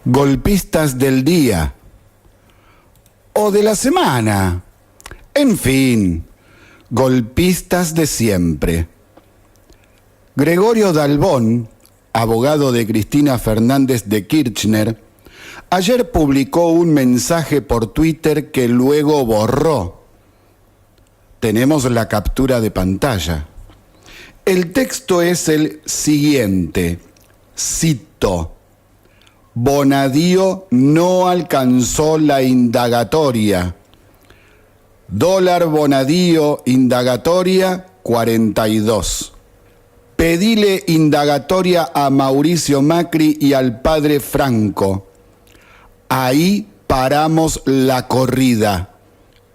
golpistas del día o de la semana, en fin, golpistas de siempre. Gregorio Dalbón, abogado de Cristina Fernández de Kirchner, ayer publicó un mensaje por Twitter que luego borró. Tenemos la captura de pantalla. El texto es el siguiente, cito: Bonadío no alcanzó la indagatoria. Dólar Bonadío, indagatoria 42. Pedile indagatoria a Mauricio Macri y al padre Franco. Ahí paramos la corrida.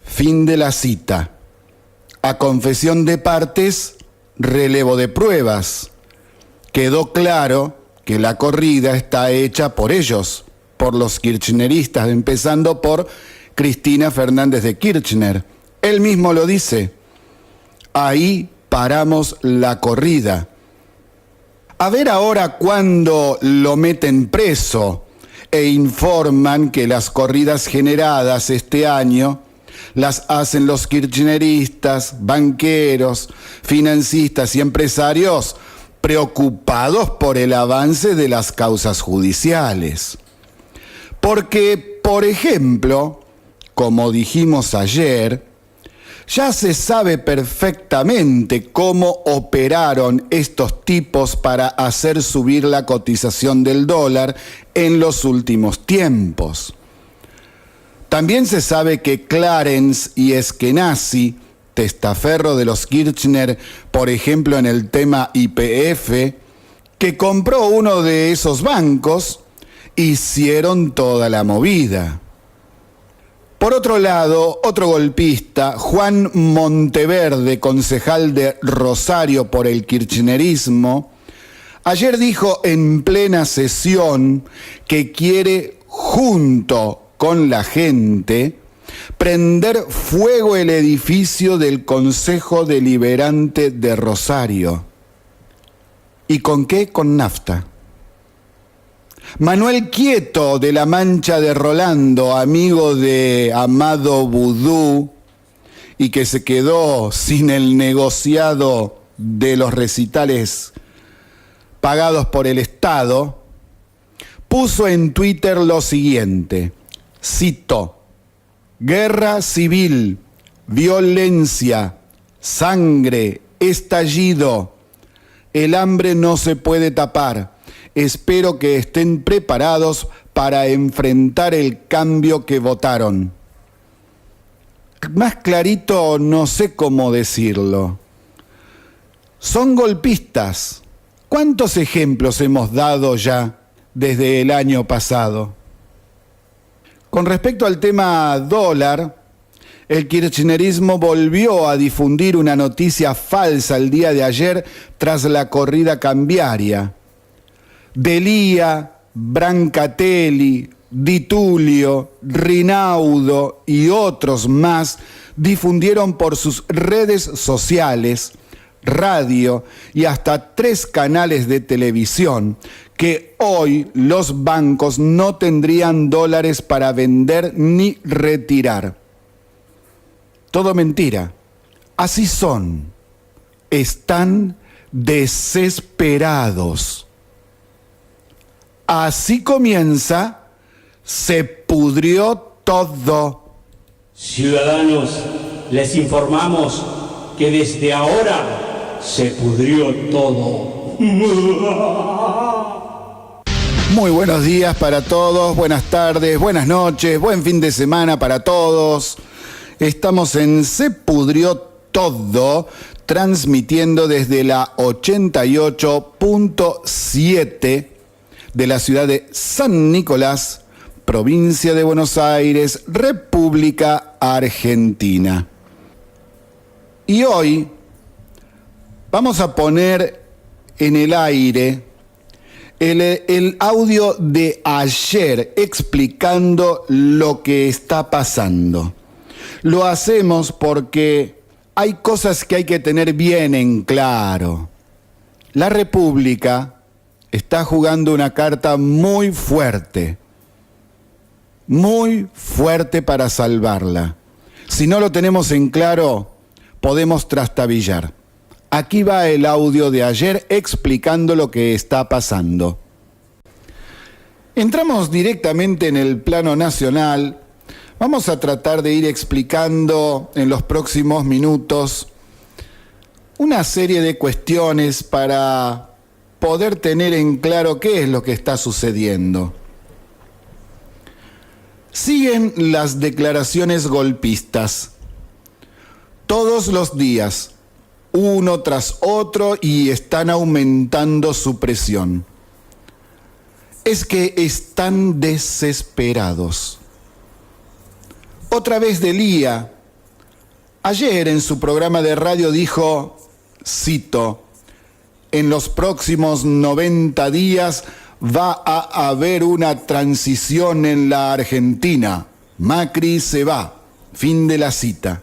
Fin de la cita. A confesión de partes, relevo de pruebas. Quedó claro que la corrida está hecha por ellos, por los kirchneristas, empezando por Cristina Fernández de Kirchner. Él mismo lo dice. Ahí paramos la corrida. A ver ahora cuándo lo meten preso e informan que las corridas generadas este año las hacen los kirchneristas, banqueros, financistas y empresarios preocupados por el avance de las causas judiciales. Porque, por ejemplo, como dijimos ayer, ya se sabe perfectamente cómo operaron estos tipos para hacer subir la cotización del dólar en los últimos tiempos. También se sabe que Clarence y Eskenazi, testaferro de los Kirchner, por ejemplo en el tema YPF, que compró uno de esos bancos, hicieron toda la movida. Por otro lado, otro golpista, Juan Monteverde, concejal de Rosario por el kirchnerismo, ayer dijo en plena sesión que quiere, junto con la gente, prender fuego el edificio del Consejo Deliberante de Rosario. ¿Y con qué? Con nafta. Manuel Quieto, de La Mancha de Rolando, amigo de Amado Vudú, y que se quedó sin el negociado de los recitales pagados por el Estado, puso en Twitter lo siguiente, cito: guerra civil, violencia, sangre, estallido. El hambre no se puede tapar. Espero que estén preparados para enfrentar el cambio que votaron. Más clarito no sé cómo decirlo. Son golpistas. ¿Cuántos ejemplos hemos dado ya desde el año pasado? Con respecto al tema dólar, el kirchnerismo volvió a difundir una noticia falsa el día de ayer tras la corrida cambiaria. Delía, Brancatelli, Di Tulio, Rinaudo y otros más difundieron por sus redes sociales, radio y hasta 3 canales de televisión que hoy los bancos no tendrían dólares para vender ni retirar. Todo mentira. Así son. Están desesperados. Así comienza, se pudrió todo. Ciudadanos, les informamos que desde ahora se pudrió todo. Muy buenos días para todos, buenas tardes, buenas noches, buen fin de semana para todos. Estamos en Se Pudrió Todo, transmitiendo desde la 88.7 de la ciudad de San Nicolás, provincia de Buenos Aires, República Argentina. Y hoy vamos a poner en el aire el audio de ayer explicando lo que está pasando. Lo hacemos porque hay cosas que hay que tener bien en claro. La República está jugando una carta muy fuerte. muy fuerte para salvarla. Si no lo tenemos en claro, podemos trastabillar. Aquí va el audio de ayer explicando lo que está pasando. Entramos directamente en el plano nacional. Vamos a tratar de ir explicando en los próximos minutos una serie de cuestiones para poder tener en claro qué es lo que está sucediendo. Siguen las declaraciones golpistas. Todos los días, uno tras otro, y están aumentando su presión. Es que están desesperados. Otra vez Delía, ayer en su programa de radio dijo, cito, en los próximos 90 días va a haber una transición en la Argentina. Macri se va. Fin de la cita.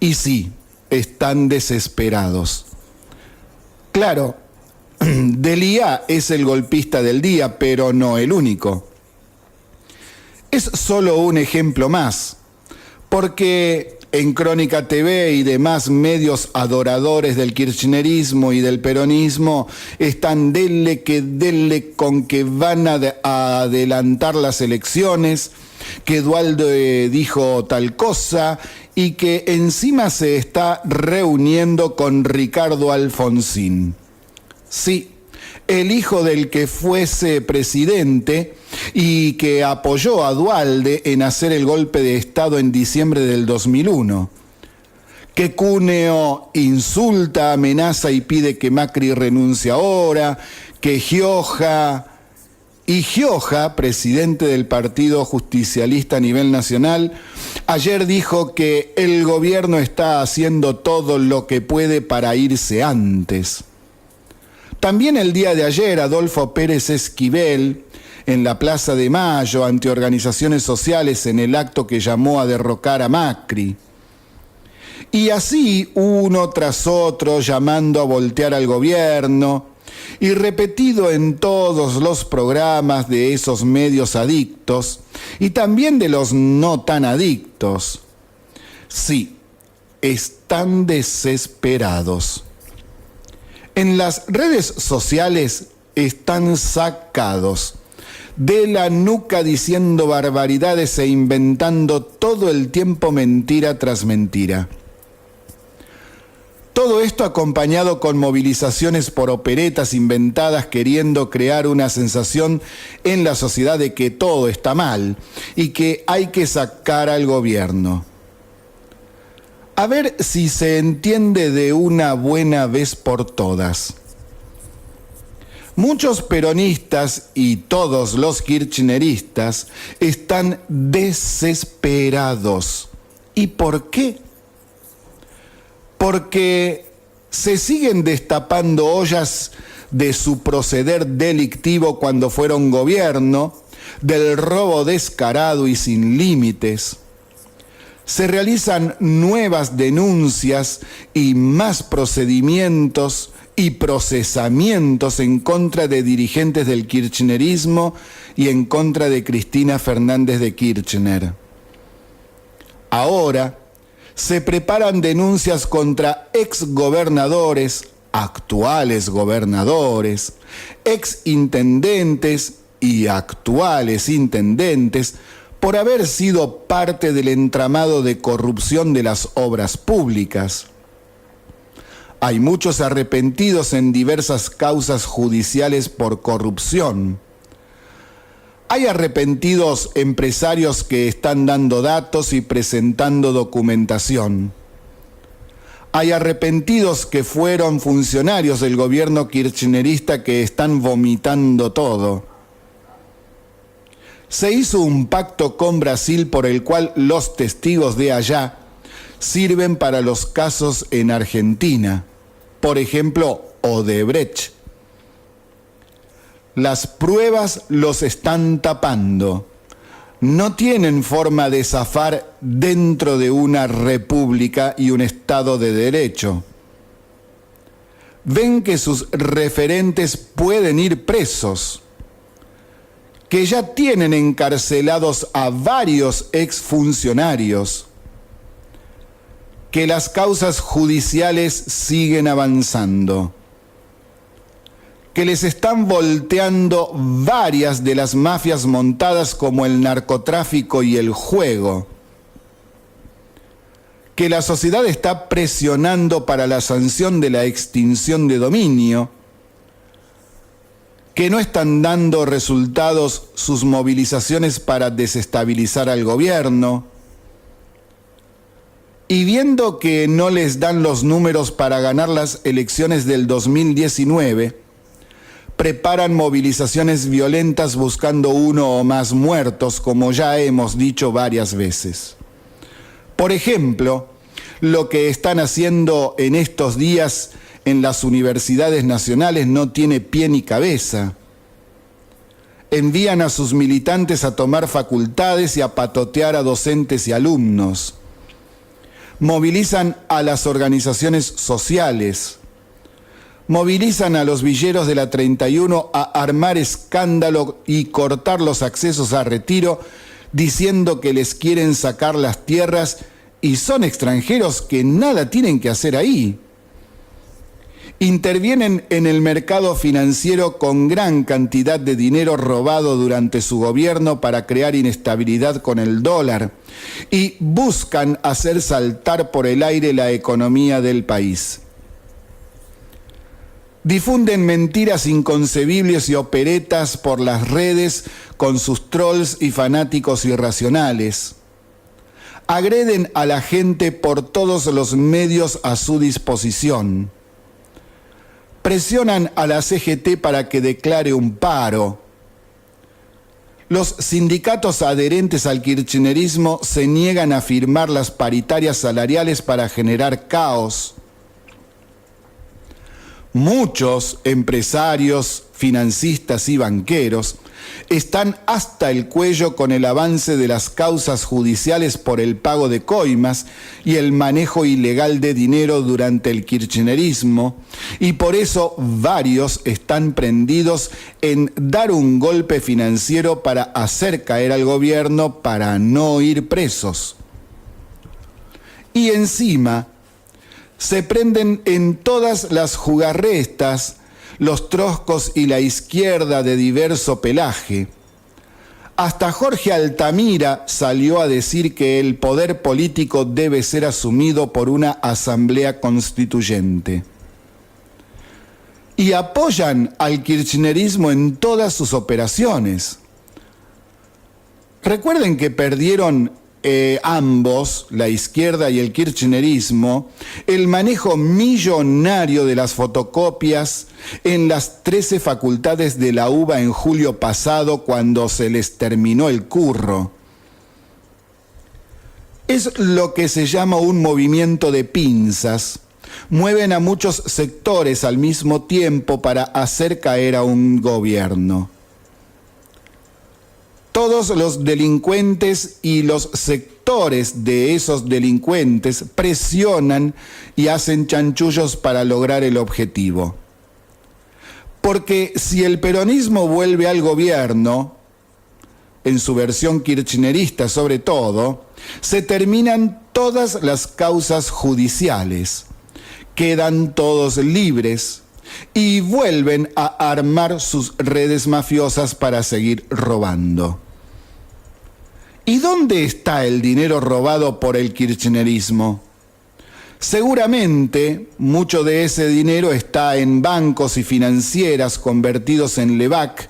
Y sí, están desesperados. Claro, Delía es el golpista del día, pero no el único. Es solo un ejemplo más, porque en Crónica TV y demás medios adoradores del kirchnerismo y del peronismo están dele con que van a adelantar las elecciones, que Dualde dijo tal cosa y que encima se está reuniendo con Ricardo Alfonsín. Sí, el hijo del que fuese presidente y que apoyó a Dualde en hacer el golpe de Estado en diciembre del 2001. Que Cúneo insulta, amenaza y pide que Macri renuncie ahora, que Gioja, presidente del Partido Justicialista a nivel nacional, ayer dijo que el gobierno está haciendo todo lo que puede para irse antes. También el día de ayer, Adolfo Pérez Esquivel, en la Plaza de Mayo, ante organizaciones sociales en el acto que llamó a derrocar a Macri. Y así, uno tras otro, llamando a voltear al gobierno, y repetido en todos los programas de esos medios adictos, y también de los no tan adictos. Sí, están desesperados. En las redes sociales están sacados de la nuca diciendo barbaridades e inventando todo el tiempo mentira tras mentira. Todo esto acompañado con movilizaciones por operetas inventadas queriendo crear una sensación en la sociedad de que todo está mal y que hay que sacar al gobierno. A ver si se entiende de una buena vez por todas. Muchos peronistas y todos los kirchneristas están desesperados. ¿Y por qué? Porque se siguen destapando ollas de su proceder delictivo cuando fueron gobierno, del robo descarado y sin límites. Se realizan nuevas denuncias y más procedimientos y procesamientos en contra de dirigentes del kirchnerismo y en contra de Cristina Fernández de Kirchner. Ahora se preparan denuncias contra exgobernadores, actuales gobernadores, exintendentes y actuales intendentes por haber sido parte del entramado de corrupción de las obras públicas. Hay muchos arrepentidos en diversas causas judiciales por corrupción. Hay arrepentidos empresarios que están dando datos y presentando documentación. Hay arrepentidos que fueron funcionarios del gobierno kirchnerista que están vomitando todo. Se hizo un pacto con Brasil por el cual los testigos de allá sirven para los casos en Argentina. Por ejemplo, Odebrecht. Las pruebas los están tapando. No tienen forma de zafar dentro de una república y un Estado de Derecho. Ven que sus referentes pueden ir presos, que ya tienen encarcelados a varios exfuncionarios, que las causas judiciales siguen avanzando, que les están volteando varias de las mafias montadas como el narcotráfico y el juego, que la sociedad está presionando para la sanción de la extinción de dominio, que no están dando resultados sus movilizaciones para desestabilizar al gobierno, y viendo que no les dan los números para ganar las elecciones del 2019, preparan movilizaciones violentas buscando uno o más muertos, como ya hemos dicho varias veces. Por ejemplo, lo que están haciendo en estos días en las universidades nacionales no tiene pie ni cabeza. Envían a sus militantes a tomar facultades y a patotear a docentes y alumnos. Movilizan a las organizaciones sociales. Movilizan a los villeros de la 31 a armar escándalo y cortar los accesos a Retiro, diciendo que les quieren sacar las tierras y son extranjeros que nada tienen que hacer ahí. Intervienen en el mercado financiero con gran cantidad de dinero robado durante su gobierno para crear inestabilidad con el dólar y buscan hacer saltar por el aire la economía del país. Difunden mentiras inconcebibles y operetas por las redes con sus trolls y fanáticos irracionales. Agreden a la gente por todos los medios a su disposición. Presionan a la CGT para que declare un paro. Los sindicatos adherentes al kirchnerismo se niegan a firmar las paritarias salariales para generar caos. Muchos empresarios, financistas y banqueros están hasta el cuello con el avance de las causas judiciales por el pago de coimas y el manejo ilegal de dinero durante el kirchnerismo, y por eso varios están prendidos en dar un golpe financiero para hacer caer al gobierno para no ir presos. Y encima se prenden en todas las jugarrestas los troscos y la izquierda de diverso pelaje. Hasta Jorge Altamira salió a decir que el poder político debe ser asumido por una asamblea constituyente. Y apoyan al kirchnerismo en todas sus operaciones. Recuerden que perdieron ambos, la izquierda y el kirchnerismo, el manejo millonario de las fotocopias en las 13 facultades de la UBA en julio pasado, cuando se les terminó el curro. Es lo que se llama un movimiento de pinzas. Mueven a muchos sectores al mismo tiempo para hacer caer a un gobierno. Todos los delincuentes y los sectores de esos delincuentes presionan y hacen chanchullos para lograr el objetivo. Porque si el peronismo vuelve al gobierno, en su versión kirchnerista sobre todo, se terminan todas las causas judiciales, quedan todos libres y vuelven a armar sus redes mafiosas para seguir robando. ¿Y dónde está el dinero robado por el kirchnerismo? Seguramente mucho de ese dinero está en bancos y financieras convertidos en Levac,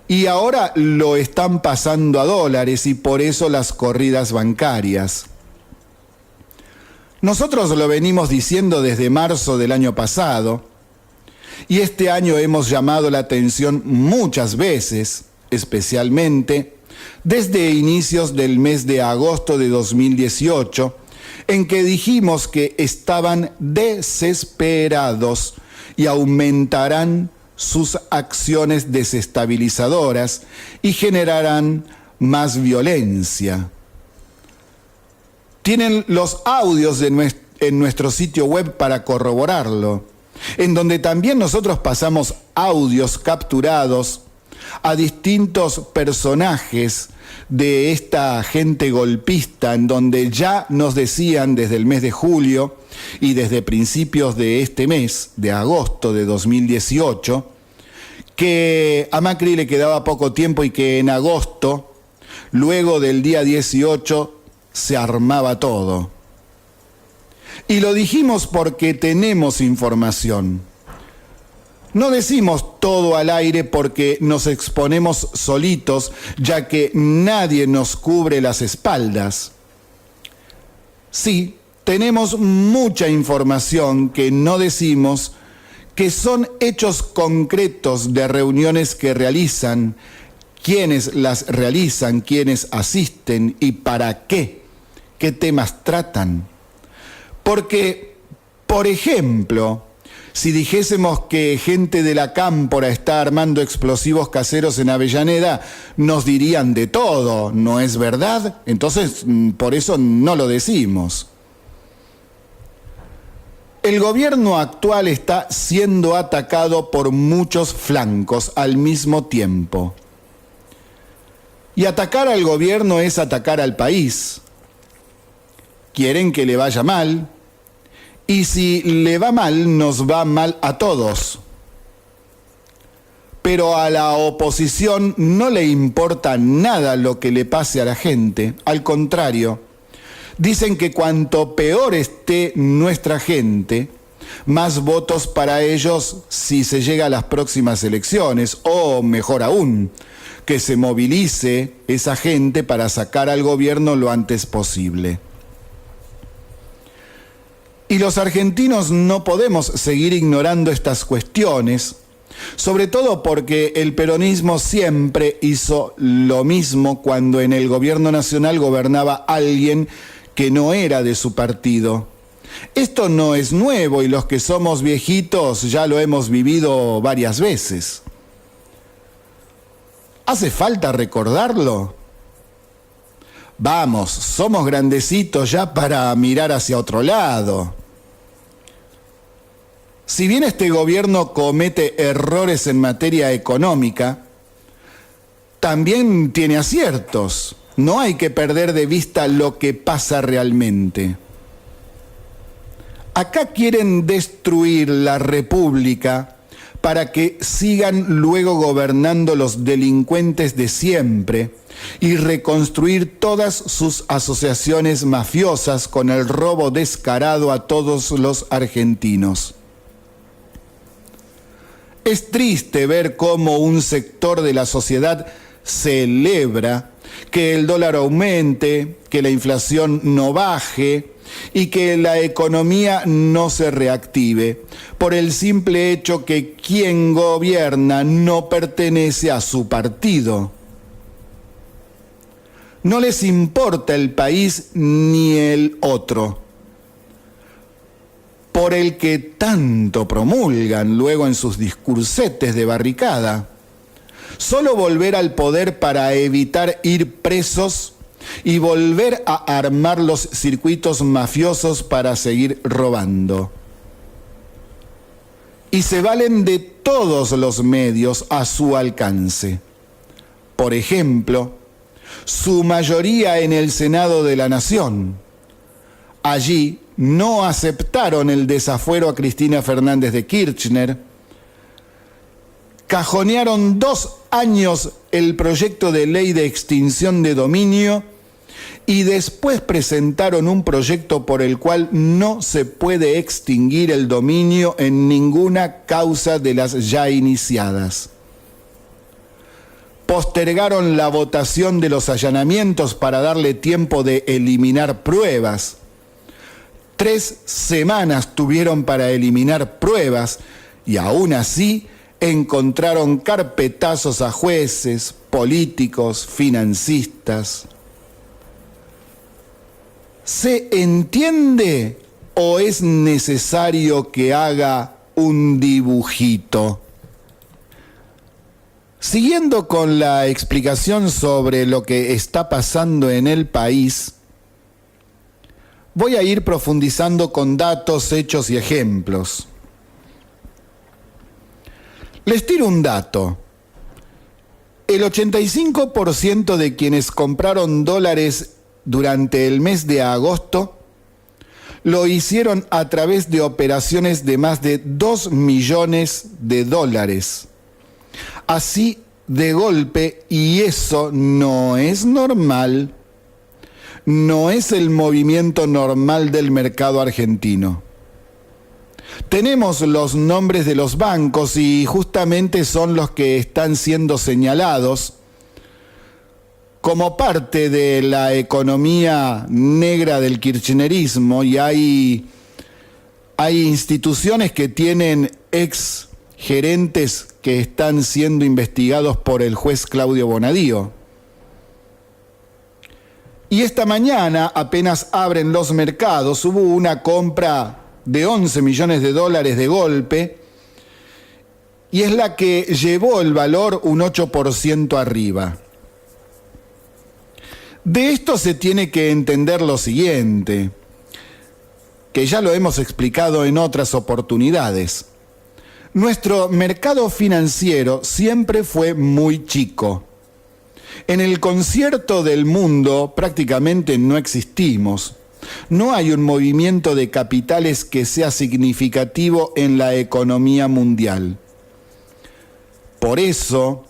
y ahora lo están pasando a dólares, y por eso las corridas bancarias. Nosotros lo venimos diciendo desde marzo del año pasado, y este año hemos llamado la atención muchas veces, especialmente desde inicios del mes de agosto de 2018, en que dijimos que estaban desesperados y aumentarán sus acciones desestabilizadoras y generarán más violencia. Tienen los audios en nuestro sitio web para corroborarlo, en donde también nosotros pasamos audios capturados a distintos personajes de esta gente golpista, en donde ya nos decían desde el mes de julio y desde principios de este mes, de agosto de 2018, que a Macri le quedaba poco tiempo y que en agosto, luego del día 18, se armaba todo. Y lo dijimos porque tenemos información. No decimos todo al aire porque nos exponemos solitos, ya que nadie nos cubre las espaldas. Sí, tenemos mucha información que no decimos, que son hechos concretos de reuniones que realizan, quiénes las realizan, quiénes asisten y para qué temas tratan. Porque, por ejemplo, si dijésemos que gente de la Cámpora está armando explosivos caseros en Avellaneda, nos dirían de todo, ¿no es verdad? Entonces, por eso no lo decimos. El gobierno actual está siendo atacado por muchos flancos al mismo tiempo. Y atacar al gobierno es atacar al país. Quieren que le vaya mal. Y si le va mal, nos va mal a todos. Pero a la oposición no le importa nada lo que le pase a la gente. Al contrario, dicen que cuanto peor esté nuestra gente, más votos para ellos si se llega a las próximas elecciones. O mejor aún, que se movilice esa gente para sacar al gobierno lo antes posible. Y los argentinos no podemos seguir ignorando estas cuestiones, sobre todo porque el peronismo siempre hizo lo mismo cuando en el gobierno nacional gobernaba alguien que no era de su partido. Esto no es nuevo y los que somos viejitos ya lo hemos vivido varias veces. ¿Hace falta recordarlo? Vamos, somos grandecitos ya para mirar hacia otro lado. Si bien este gobierno comete errores en materia económica, también tiene aciertos. No hay que perder de vista lo que pasa realmente. Acá quieren destruir la República para que sigan luego gobernando los delincuentes de siempre y reconstruir todas sus asociaciones mafiosas con el robo descarado a todos los argentinos. Es triste ver cómo un sector de la sociedad celebra que el dólar aumente, que la inflación no baje y que la economía no se reactive, por el simple hecho que quien gobierna no pertenece a su partido. No les importa el país ni el otro, por el que tanto promulgan luego en sus discursetes de barricada. Solo volver al poder para evitar ir presos y volver a armar los circuitos mafiosos para seguir robando. Y se valen de todos los medios a su alcance. Por ejemplo, su mayoría en el Senado de la Nación. Allí no aceptaron el desafuero a Cristina Fernández de Kirchner, cajonearon 2 años el proyecto de ley de extinción de dominio y después presentaron un proyecto por el cual no se puede extinguir el dominio en ninguna causa de las ya iniciadas. Postergaron la votación de los allanamientos para darle tiempo de eliminar pruebas. 3 semanas tuvieron para eliminar pruebas y aún así encontraron carpetazos a jueces, políticos, financistas. ¿Se entiende o es necesario que haga un dibujito? Siguiendo con la explicación sobre lo que está pasando en el país, voy a ir profundizando con datos, hechos y ejemplos. Les tiro un dato. El 85% de quienes compraron dólares durante el mes de agosto lo hicieron a través de operaciones de más de 2 millones de dólares. Así de golpe, y eso no es normal, no es el movimiento normal del mercado argentino. Tenemos los nombres de los bancos y justamente son los que están siendo señalados como parte de la economía negra del kirchnerismo, y hay instituciones que tienen ex gerentes que están siendo investigados por el juez Claudio Bonadío. Y esta mañana, apenas abren los mercados, hubo una compra de 11 millones de dólares de golpe, y es la que llevó el valor un 8% arriba. De esto se tiene que entender lo siguiente, que ya lo hemos explicado en otras oportunidades. Nuestro mercado financiero siempre fue muy chico. En el concierto del mundo prácticamente no existimos. No hay un movimiento de capitales que sea significativo en la economía mundial. Por eso,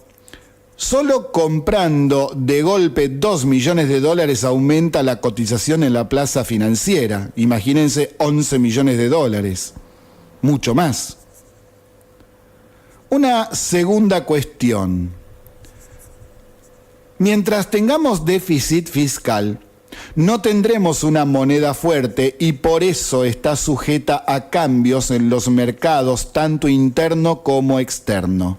solo comprando de golpe 2 millones de dólares aumenta la cotización en la plaza financiera. Imagínense 11 millones de dólares, mucho más. Una segunda cuestión. Mientras tengamos déficit fiscal, no tendremos una moneda fuerte y por eso está sujeta a cambios en los mercados, tanto interno como externo.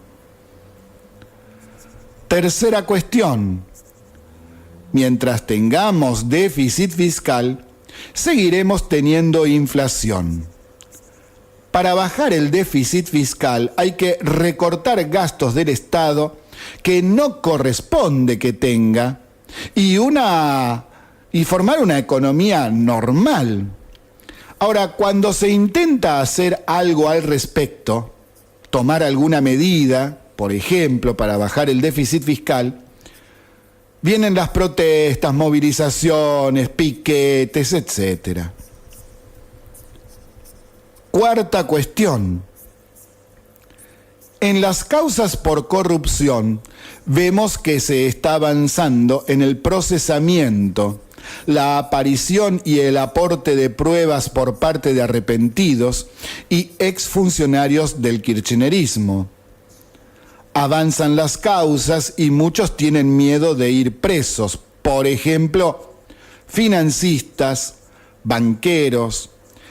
Tercera cuestión. Mientras tengamos déficit fiscal, seguiremos teniendo inflación. Para bajar el déficit fiscal hay que recortar gastos del Estado que no corresponde que tenga y formar una economía normal. Ahora, cuando se intenta hacer algo al respecto, tomar alguna medida, por ejemplo, para bajar el déficit fiscal, vienen las protestas, movilizaciones, piquetes, etc. Cuarta cuestión. En las causas por corrupción vemos que se está avanzando en el procesamiento, la aparición y el aporte de pruebas por parte de arrepentidos y exfuncionarios del kirchnerismo. Avanzan las causas y muchos tienen miedo de ir presos. Por ejemplo, financistas, banqueros,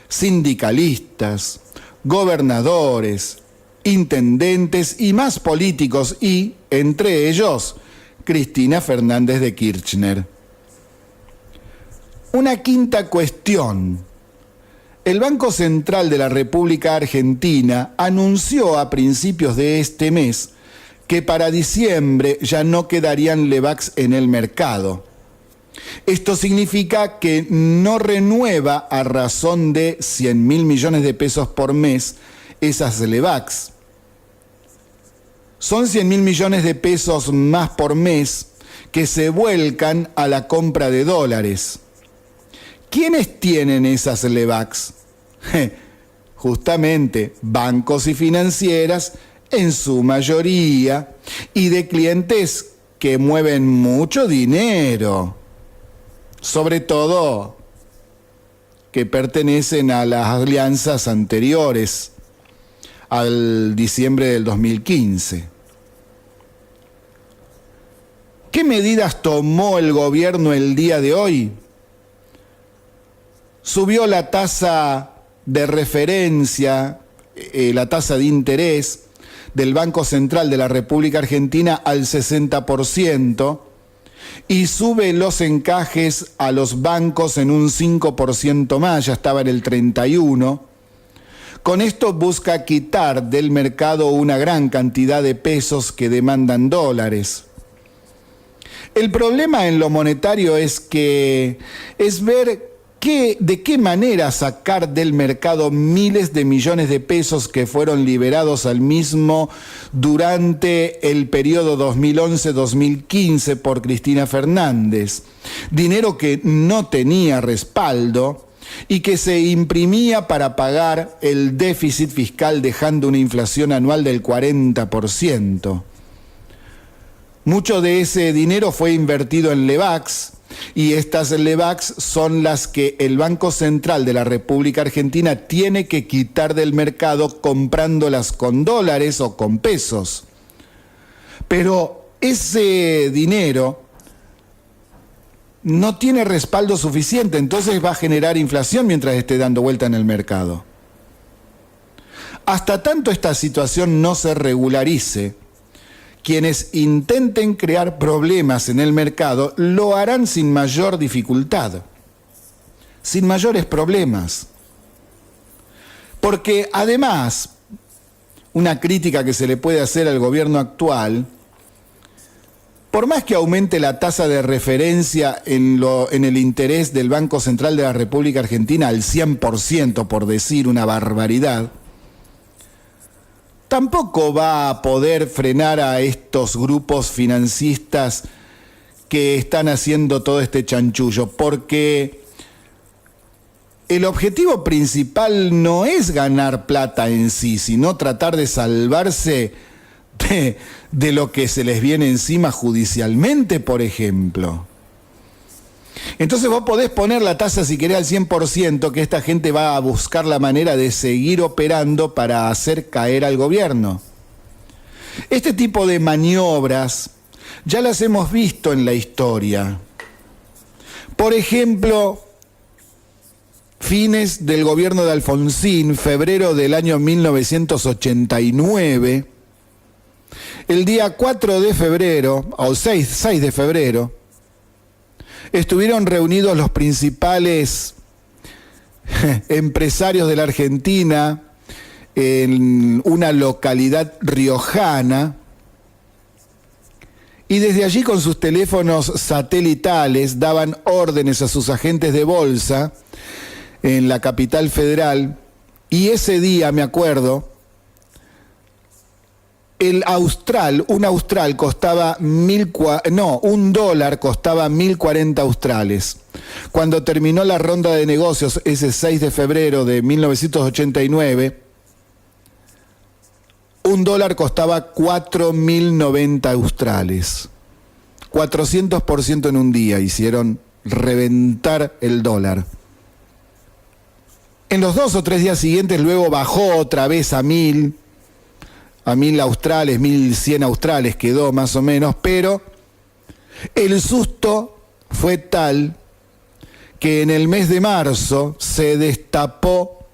sindicalistas, gobernadores, intendentes y más políticos y, entre ellos, Cristina Fernández de Kirchner. Una quinta cuestión. El Banco Central de la República Argentina anunció a principios de este mes que para diciembre ya no quedarían LEVAX en el mercado. Esto significa que no renueva a razón de 100.000 millones de pesos por mes esas LEVAX. Son 100.000 millones de pesos más por mes que se vuelcan a la compra de dólares. ¿Quiénes tienen esas LEVAX? Justamente bancos y financieras en su mayoría y de clientes que mueven mucho dinero, sobre todo que pertenecen a las alianzas anteriores al diciembre del 2015. ¿Qué medidas tomó el gobierno el día de hoy? Subió la tasa de referencia, la tasa de interés del Banco Central de la República Argentina al 60% y sube los encajes a los bancos en un 5% más, ya estaba en el 31%. Con esto busca quitar del mercado una gran cantidad de pesos que demandan dólares. El problema en lo monetario es ver ¿De qué manera sacar del mercado miles de millones de pesos que fueron liberados al mismo durante el periodo 2011-2015 por Cristina Fernández? Dinero que no tenía respaldo y que se imprimía para pagar el déficit fiscal, dejando una inflación anual del 40%. Mucho de ese dinero fue invertido en LEVACs, y estas LEVACs son las que el Banco Central de la República Argentina tiene que quitar del mercado comprándolas con dólares o con pesos. Pero ese dinero no tiene respaldo suficiente, entonces va a generar inflación mientras esté dando vuelta en el mercado. Hasta tanto esta situación no se regularice, quienes intenten crear problemas en el mercado lo harán sin mayor dificultad, sin mayores problemas. Porque además, una crítica que se le puede hacer al gobierno actual, por más que aumente la tasa de referencia en el interés del Banco Central de la República Argentina al 100%, por decir una barbaridad, tampoco va a poder frenar a estos grupos financistas que están haciendo todo este chanchullo, porque el objetivo principal no es ganar plata en sí, sino tratar de salvarse de lo que se les viene encima judicialmente, por ejemplo. Entonces vos podés poner la tasa si querés al 100%, que esta gente va a buscar la manera de seguir operando para hacer caer al gobierno. Este tipo de maniobras ya las hemos visto en la historia. Por ejemplo, fines del gobierno de Alfonsín, febrero del año 1989, el día 4 de febrero, o 6 de febrero, estuvieron reunidos los principales empresarios de la Argentina en una localidad riojana, y desde allí con sus teléfonos satelitales daban órdenes a sus agentes de bolsa en la capital federal. Y ese día, me acuerdo, un austral costaba un dólar costaba 1.040 australes. Cuando terminó la ronda de negocios ese 6 de febrero de 1989, un dólar costaba 4.090 australes. 400% en un día hicieron reventar el dólar. En los 2 o 3 días siguientes luego bajó otra vez a 1.000 australes, 1.100 australes quedó más o menos, pero el susto fue tal que en el mes de marzo se destapó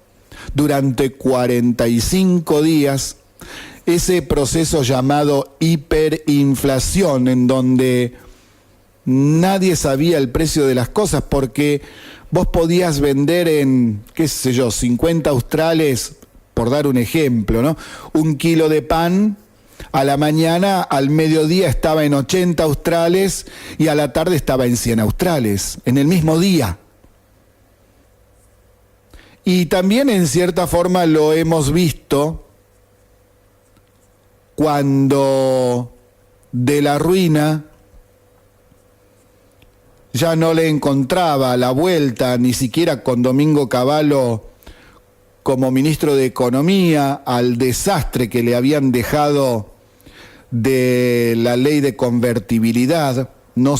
durante 45 días ese proceso llamado hiperinflación, en donde nadie sabía el precio de las cosas, porque vos podías vender en, 50 australes, por dar un ejemplo, ¿no? Un kilo de pan a la mañana, al mediodía estaba en 80 australes y a la tarde estaba en 100 australes, en el mismo día. Y también en cierta forma lo hemos visto cuando de la ruina ya no le encontraba la vuelta, ni siquiera con Domingo Cavallo como ministro de Economía, al desastre que le habían dejado de la ley de convertibilidad. No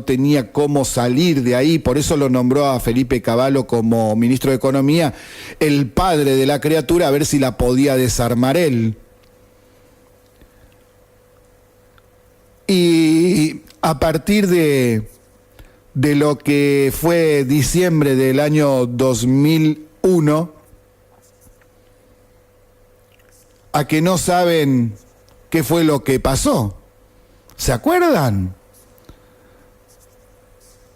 tenía cómo salir de ahí, por eso lo nombró a Felipe Cavallo como ministro de Economía, el padre de la criatura, a ver si la podía desarmar él. Y a partir de lo que fue diciembre del año 2001, a que no saben qué fue lo que pasó. ¿Se acuerdan?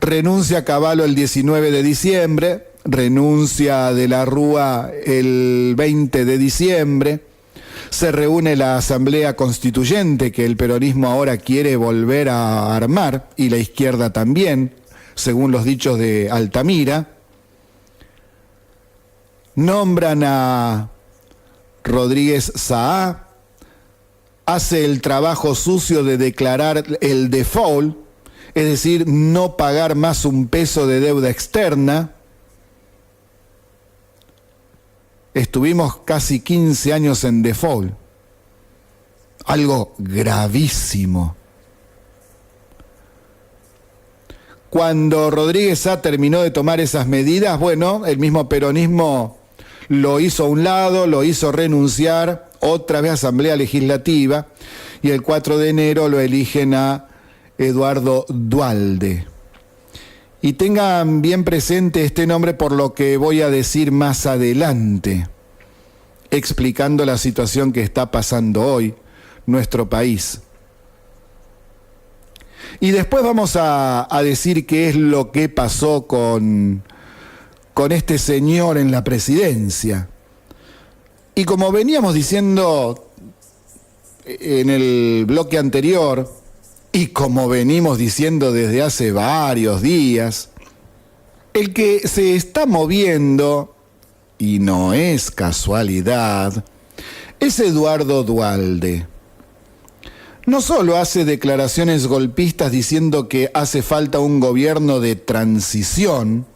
Renuncia Cavallo el 19 de diciembre, renuncia de la Rúa el 20 de diciembre, se reúne la Asamblea Constituyente que el peronismo ahora quiere volver a armar, y la izquierda también, según los dichos de Altamira. nombran a Rodríguez Saá, hace el trabajo sucio de declarar el default, es decir, no pagar más un peso de deuda externa. Estuvimos casi 15 años en default, algo gravísimo. Cuando Rodríguez Saá terminó de tomar esas medidas, bueno, el mismo peronismo lo hizo a un lado, lo hizo renunciar, otra vez Asamblea Legislativa, y el 4 de enero lo eligen a Eduardo Duhalde. Y tengan bien presente este nombre por lo que voy a decir más adelante, explicando la situación que está pasando hoy nuestro país. Y después vamos a decir qué es lo que pasó con este señor en la presidencia. Y como veníamos diciendo en el bloque anterior, y como venimos diciendo desde hace varios días, el que se está moviendo, y no es casualidad, es Eduardo Duhalde. No solo hace declaraciones golpistas diciendo que hace falta un gobierno de transición,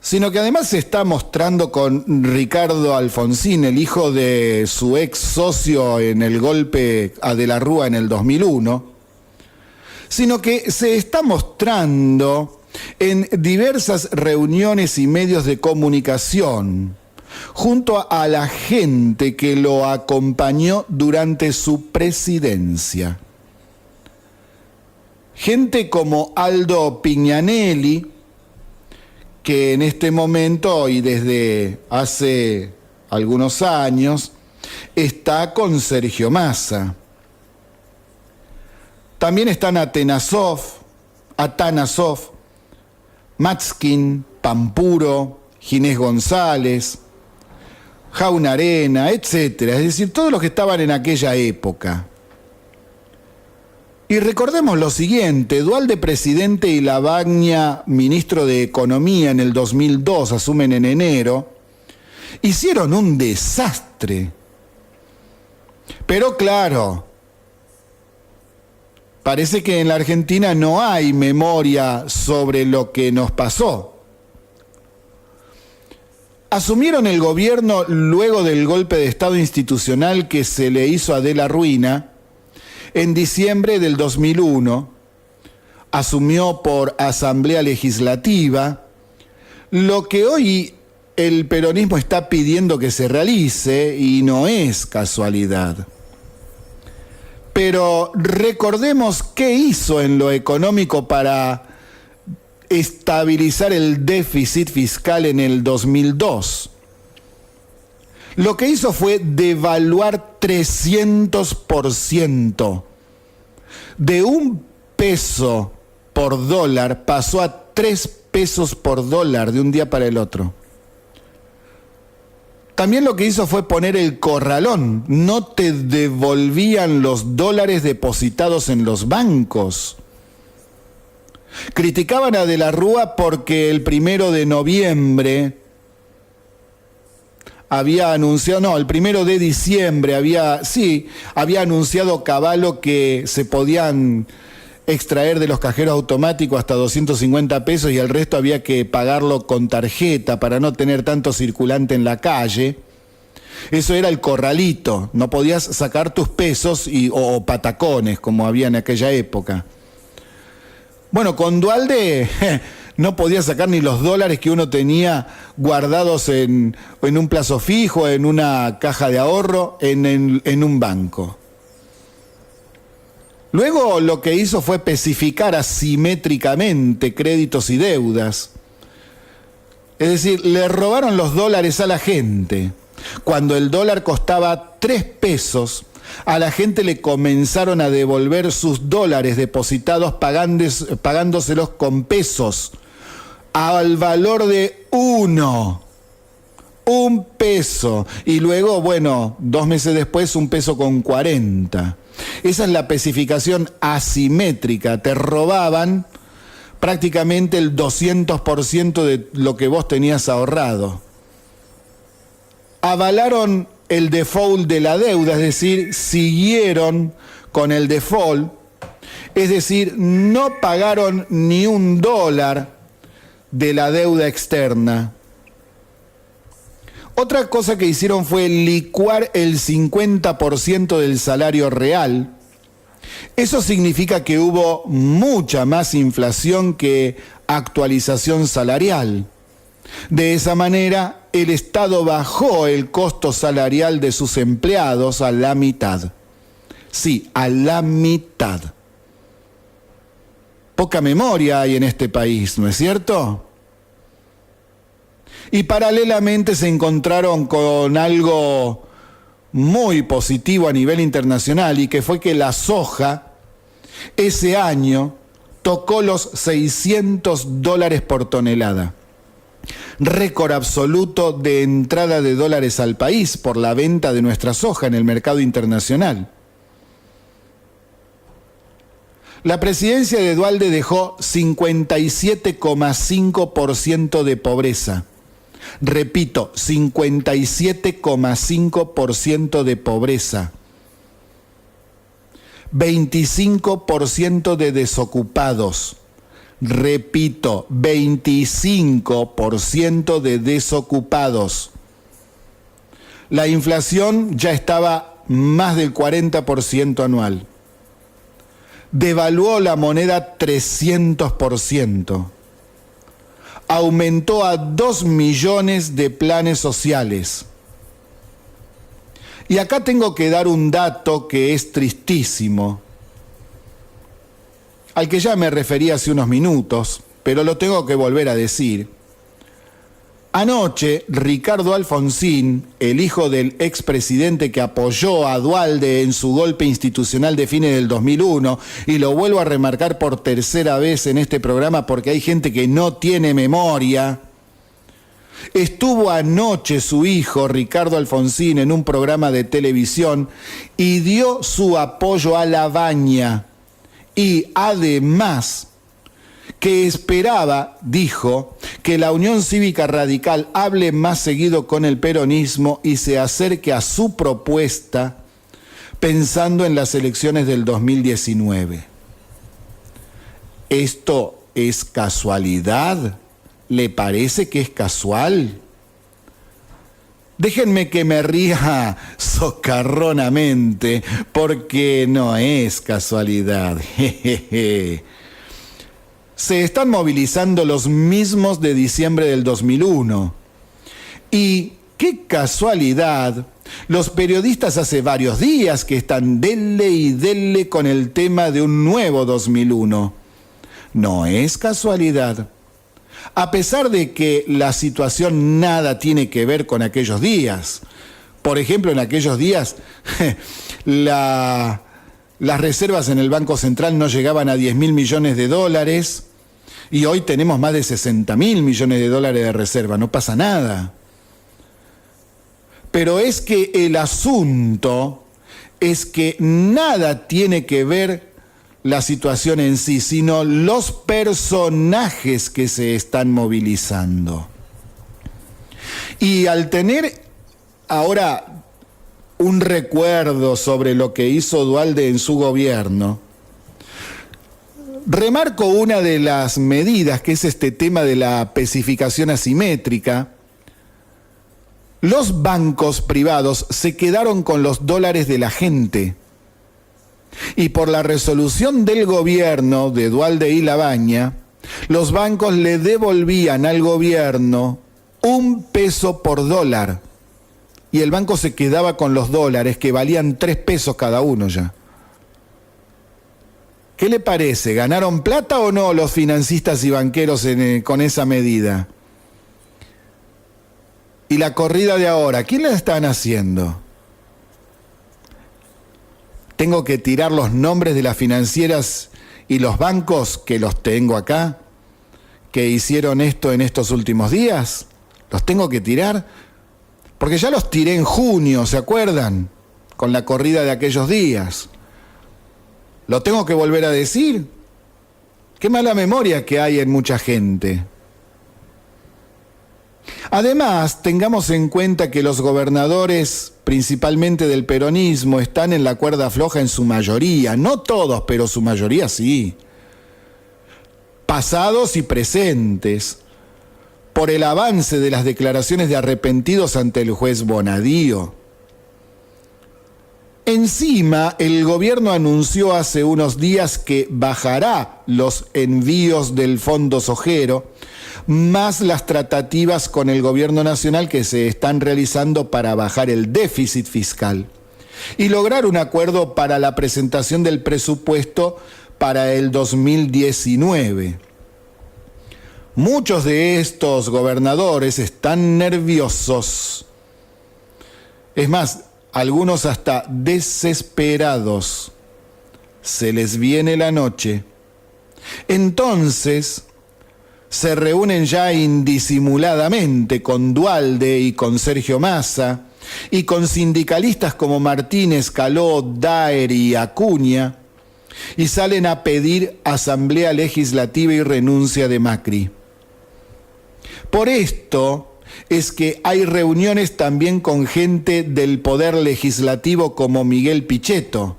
sino que además se está mostrando con Ricardo Alfonsín, el hijo de su ex socio en el golpe a De la Rúa en el 2001, sino que se está mostrando en diversas reuniones y medios de comunicación, junto a la gente que lo acompañó durante su presidencia. Gente como Aldo Pignanelli, que en este momento y desde hace algunos años está con Sergio Massa. También están Atanasov, Matskin, Pampuro, Ginés González, Jauna Arena, etcétera, es decir, todos los que estaban en aquella época. Y recordemos lo siguiente: Duhalde presidente y Lavagna ministro de Economía en el 2002, asumen en enero, hicieron un desastre. Pero claro, parece que en la Argentina no hay memoria sobre lo que nos pasó. Asumieron el gobierno luego del golpe de Estado institucional que se le hizo a De la Ruina en diciembre del 2001. Asumió por Asamblea Legislativa lo que hoy el peronismo está pidiendo que se realice, y no es casualidad. Pero recordemos qué hizo en lo económico para estabilizar el déficit fiscal en el 2002. Lo que hizo fue devaluar 300%. De un peso por dólar pasó a 3 pesos por dólar de un día para el otro. También lo que hizo fue poner el corralón. No te devolvían los dólares depositados en los bancos. Criticaban a De la Rúa porque el 1 de noviembre había anunciado, no, el 1 de diciembre había anunciado Cavallo que se podían extraer de los cajeros automáticos hasta 250 pesos y el resto había que pagarlo con tarjeta para no tener tanto circulante en la calle. Eso era el corralito, no podías sacar tus pesos o patacones como había en aquella época. Bueno, con Duhalde no podía sacar ni los dólares que uno tenía guardados en un plazo fijo, en una caja de ahorro, en un banco. Luego lo que hizo fue especificar asimétricamente créditos y deudas. Es decir, le robaron los dólares a la gente. Cuando el dólar costaba 3 pesos, a la gente le comenzaron a devolver sus dólares depositados pagándoselos con pesos al valor de 1 peso. Y luego, bueno, 2 meses después, 1 peso con 40. Esa es la especificación asimétrica. Te robaban prácticamente el 200% de lo que vos tenías ahorrado. avalaron el default de la deuda, es decir, siguieron con el default, es decir, no pagaron ni $1 de la deuda externa. Otra cosa que hicieron fue licuar el 50% del salario real. Eso significa que hubo mucha más inflación que actualización salarial. De esa manera, el Estado bajó el costo salarial de sus empleados a la mitad. Sí, a la mitad. Poca memoria hay en este país, ¿no es cierto? Y paralelamente se encontraron con algo muy positivo a nivel internacional, y que fue que la soja ese año tocó los $600 por tonelada. Récord absoluto de entrada de dólares al país por la venta de nuestra soja en el mercado internacional. La presidencia de Duhalde dejó 57,5% de pobreza. Repito, 57,5% de pobreza. 25% de desocupados. Repito, 25% de desocupados. La inflación ya estaba más del 40% anual. Devaluó la moneda 300%. Aumentó a 2 millones de planes sociales. Y acá tengo que dar un dato que es tristísimo, al que ya me referí hace unos minutos, pero lo tengo que volver a decir. Anoche, Ricardo Alfonsín, el hijo del expresidente que apoyó a Duhalde en su golpe institucional de fines del 2001, y lo vuelvo a remarcar por tercera vez en este programa porque hay gente que no tiene memoria, estuvo anoche su hijo, Ricardo Alfonsín, en un programa de televisión y dio su apoyo a Labaña, y además que esperaba, dijo, que la Unión Cívica Radical hable más seguido con el peronismo y se acerque a su propuesta pensando en las elecciones del 2019. ¿Esto es casualidad? ¿Le parece que es casual? Déjenme que me ría socarronamente, porque no es casualidad. Jejeje. Se están movilizando los mismos de diciembre del 2001. Y qué casualidad, los periodistas hace varios días que están dele y dele con el tema de un nuevo 2001. No es casualidad. A pesar de que la situación nada tiene que ver con aquellos días. Por ejemplo, en aquellos días las reservas en el Banco Central no llegaban a 10.000 millones de dólares y hoy tenemos más de 60.000 millones de dólares de reserva. No pasa nada. Pero es que el asunto es que nada tiene que ver la situación en sí, sino los personajes que se están movilizando. Y al tener ahora un recuerdo sobre lo que hizo Duhalde en su gobierno, remarco una de las medidas, que es este tema de la especificación asimétrica. Los bancos privados se quedaron con los dólares de la gente. Y por la resolución del gobierno de Duhalde y Labaña, los bancos le devolvían al gobierno $1 por dólar. Y el banco se quedaba con los dólares, que valían 3 pesos cada uno ya. ¿Qué le parece? ¿Ganaron plata o no los financistas y banqueros con esa medida? Y la corrida de ahora, ¿quién la están haciendo? Tengo que tirar los nombres de las financieras y los bancos, que los tengo acá, que hicieron esto en estos últimos días. ¿Los tengo que tirar? Porque ya los tiré en junio, ¿se acuerdan? Con la corrida de aquellos días. ¿Lo tengo que volver a decir? Qué mala memoria que hay en mucha gente. Además, tengamos en cuenta que los gobernadores, principalmente del peronismo, están en la cuerda floja en su mayoría, no todos, pero su mayoría sí, pasados y presentes, por el avance de las declaraciones de arrepentidos ante el juez Bonadío. Encima, el gobierno anunció hace unos días que bajará los envíos del Fondo Sojero, más las tratativas con el gobierno nacional que se están realizando para bajar el déficit fiscal y lograr un acuerdo para la presentación del presupuesto para el 2019. Muchos de estos gobernadores están nerviosos. Es más, algunos hasta desesperados. Se les viene la noche. Entonces, se reúnen ya indisimuladamente con Duhalde y con Sergio Massa y con sindicalistas como Martínez, Caló, Daer y Acuña y salen a pedir asamblea legislativa y renuncia de Macri. Por esto es que hay reuniones también con gente del poder legislativo como Miguel Pichetto,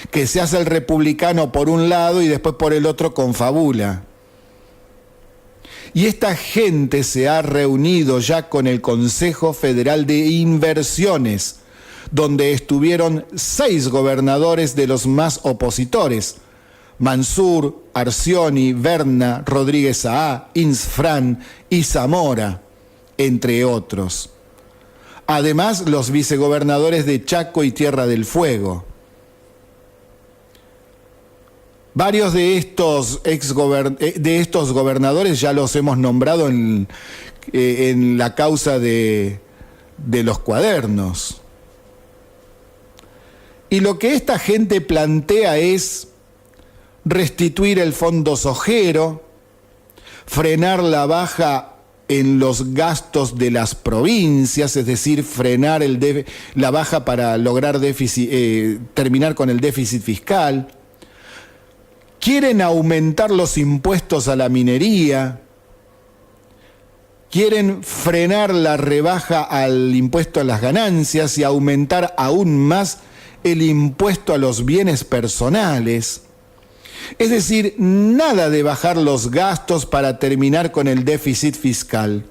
que se hace el republicano por un lado y después por el otro confabula. Y esta gente se ha reunido ya con el Consejo Federal de Inversiones, donde estuvieron 6 gobernadores de los más opositores: Mansur, Arcioni, Berna, Rodríguez Saá, Insfrán y Zamora, entre otros. Además, los vicegobernadores de Chaco y Tierra del Fuego. Varios de estos gobernadores ya los hemos nombrado en la causa de los cuadernos. Y lo que esta gente plantea es restituir el Fondo Sojero, frenar la baja en los gastos de las provincias, es decir, frenar la baja para lograr terminar con el déficit fiscal. Quieren aumentar los impuestos a la minería, quieren frenar la rebaja al impuesto a las ganancias y aumentar aún más el impuesto a los bienes personales. Es decir, nada de bajar los gastos para terminar con el déficit fiscal.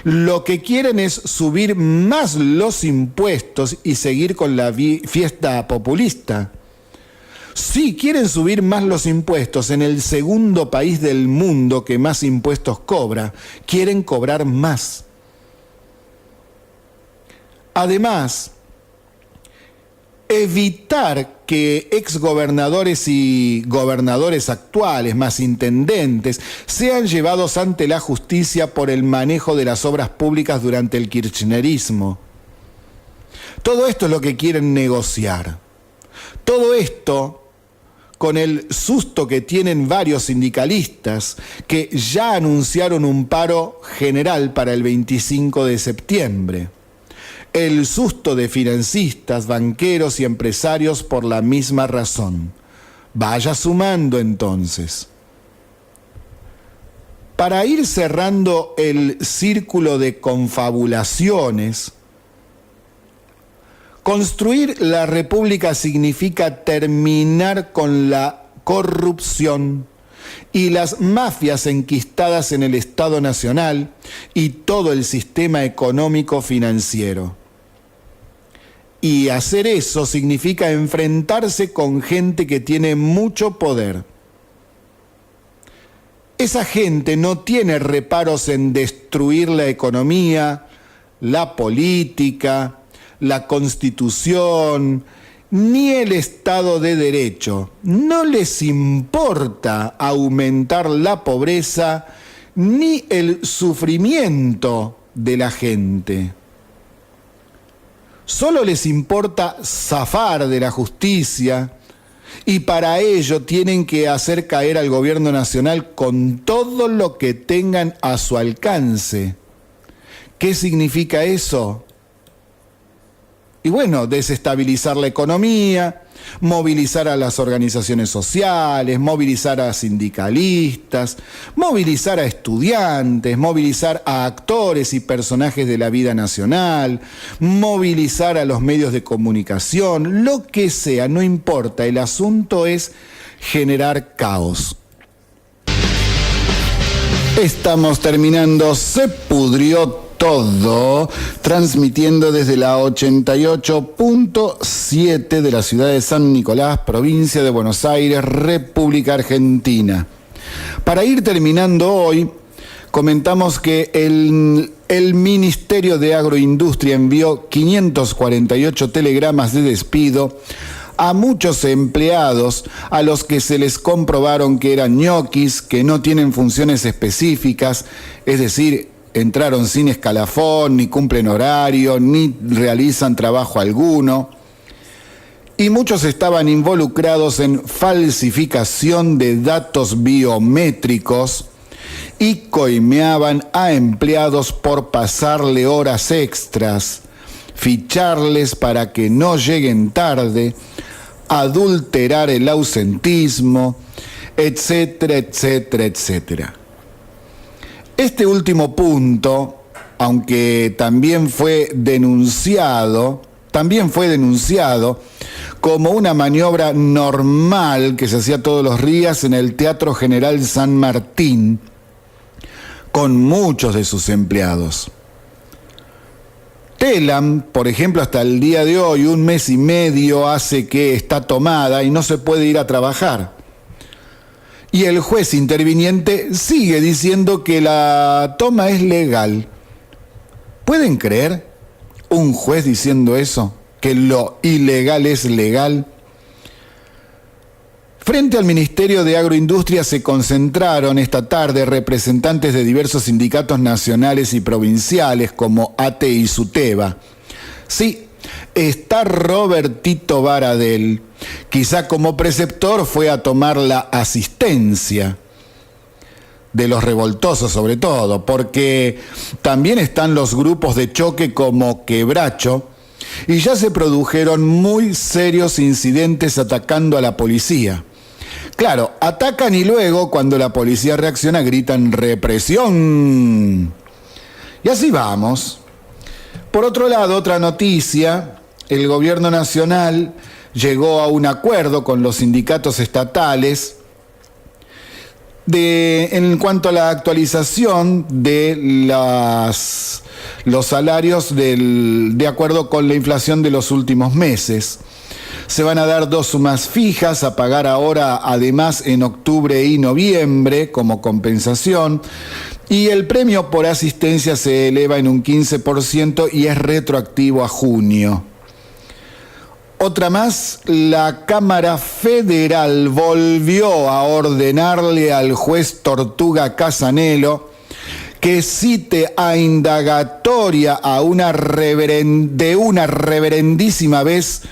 Lo que quieren es subir más los impuestos y seguir con la fiesta populista. Sí, quieren subir más los impuestos en el segundo país del mundo que más impuestos cobra. Quieren cobrar más. Además, evitar que exgobernadores y gobernadores actuales, más intendentes, sean llevados ante la justicia por el manejo de las obras públicas durante el kirchnerismo. Todo esto es lo que quieren negociar. Todo esto con el susto que tienen varios sindicalistas que ya anunciaron un paro general para el 25 de septiembre. El susto de financistas, banqueros y empresarios por la misma razón. Vaya sumando entonces. Para ir cerrando el círculo de confabulaciones, construir la República significa terminar con la corrupción y las mafias enquistadas en el Estado Nacional y todo el sistema económico financiero. Y hacer eso significa enfrentarse con gente que tiene mucho poder. Esa gente no tiene reparos en destruir la economía, la política, la Constitución, ni el Estado de Derecho. No les importa aumentar la pobreza ni el sufrimiento de la gente. Solo les importa zafar de la justicia y para ello tienen que hacer caer al gobierno nacional con todo lo que tengan a su alcance. ¿Qué significa eso? Y bueno, desestabilizar la economía, movilizar a las organizaciones sociales, movilizar a sindicalistas, movilizar a estudiantes, movilizar a actores y personajes de la vida nacional, movilizar a los medios de comunicación, lo que sea, no importa, el asunto es generar caos. Estamos terminando, se pudrió todo, transmitiendo desde la 88.7 de la ciudad de San Nicolás, provincia de Buenos Aires, República Argentina. Para ir terminando hoy, comentamos que el Ministerio de Agroindustria envió 548 telegramas de despido a muchos empleados a los que se les comprobaron que eran ñoquis, que no tienen funciones específicas, es decir, entraron sin escalafón, ni cumplen horario, ni realizan trabajo alguno. Y muchos estaban involucrados en falsificación de datos biométricos y coimeaban a empleados por pasarle horas extras, ficharles para que no lleguen tarde, adulterar el ausentismo, etcétera, etcétera, etcétera. Este último punto, aunque también fue denunciado como una maniobra normal que se hacía todos los días en el Teatro General San Martín, con muchos de sus empleados. Telam, por ejemplo, hasta el día de hoy, 1 mes y medio hace que está tomada y no se puede ir a trabajar. Y el juez interviniente sigue diciendo que la toma es legal. ¿Pueden creer un juez diciendo eso? ¿Que lo ilegal es legal? Frente al Ministerio de Agroindustria se concentraron esta tarde representantes de diversos sindicatos nacionales y provinciales como ATE y SUTEBA. Sí, está Robertito Baradel. Quizá como preceptor fue a tomar la asistencia de los revoltosos sobre todo, porque también están los grupos de choque como Quebracho y ya se produjeron muy serios incidentes atacando a la policía. Claro, atacan y luego cuando la policía reacciona gritan represión. Y así vamos. Por otro lado, otra noticia, el gobierno nacional llegó a un acuerdo con los sindicatos estatales en cuanto a la actualización de los salarios de acuerdo con la inflación de los últimos meses. Se van a dar 2 sumas fijas a pagar ahora, además, en octubre y noviembre como compensación. Y el premio por asistencia se eleva en un 15% y es retroactivo a junio. Otra más, la Cámara Federal volvió a ordenarle al juez Tortuga Casanelo que cite a indagatoria a de una reverendísima vez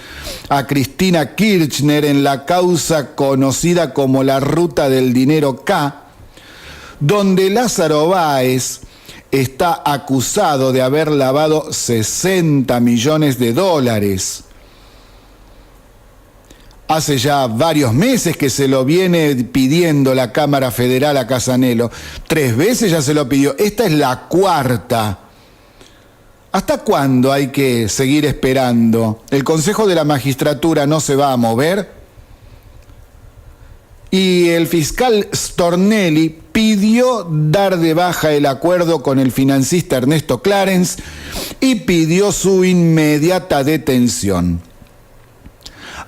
a Cristina Kirchner en la causa conocida como la Ruta del Dinero K, donde Lázaro Báez está acusado de haber lavado 60 millones de dólares. Hace ya varios meses que se lo viene pidiendo la Cámara Federal a Casanelo. 3 veces ya se lo pidió. Esta es la 4ª. ¿Hasta cuándo hay que seguir esperando? ¿El Consejo de la Magistratura no se va a mover? Y el fiscal Stornelli pidió dar de baja el acuerdo con el financista Ernesto Clarence y pidió su inmediata detención.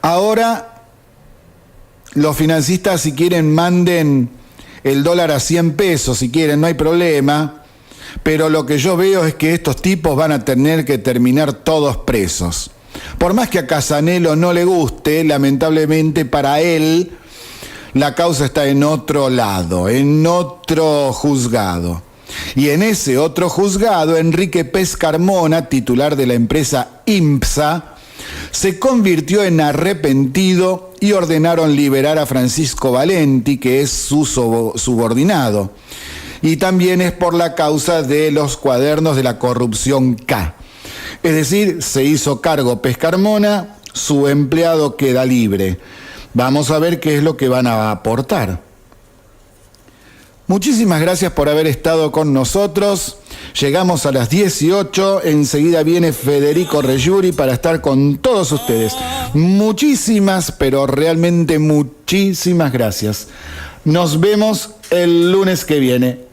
Ahora, los financistas, si quieren, manden el dólar a 100 pesos, si quieren, no hay problema, pero lo que yo veo es que estos tipos van a tener que terminar todos presos. Por más que a Casanelo no le guste, lamentablemente para él, la causa está en otro lado, en otro juzgado. Y en ese otro juzgado, Enrique Pez Carmona, titular de la empresa IMPSA, se convirtió en arrepentido y ordenaron liberar a Francisco Valenti, que es su subordinado. Y también es por la causa de los cuadernos de la corrupción K. Es decir, se hizo cargo Pescarmona, su empleado queda libre. Vamos a ver qué es lo que van a aportar. Muchísimas gracias por haber estado con nosotros. Llegamos a las 18. Enseguida viene Federico Reggiuri para estar con todos ustedes. Muchísimas, pero realmente muchísimas gracias. Nos vemos el lunes que viene.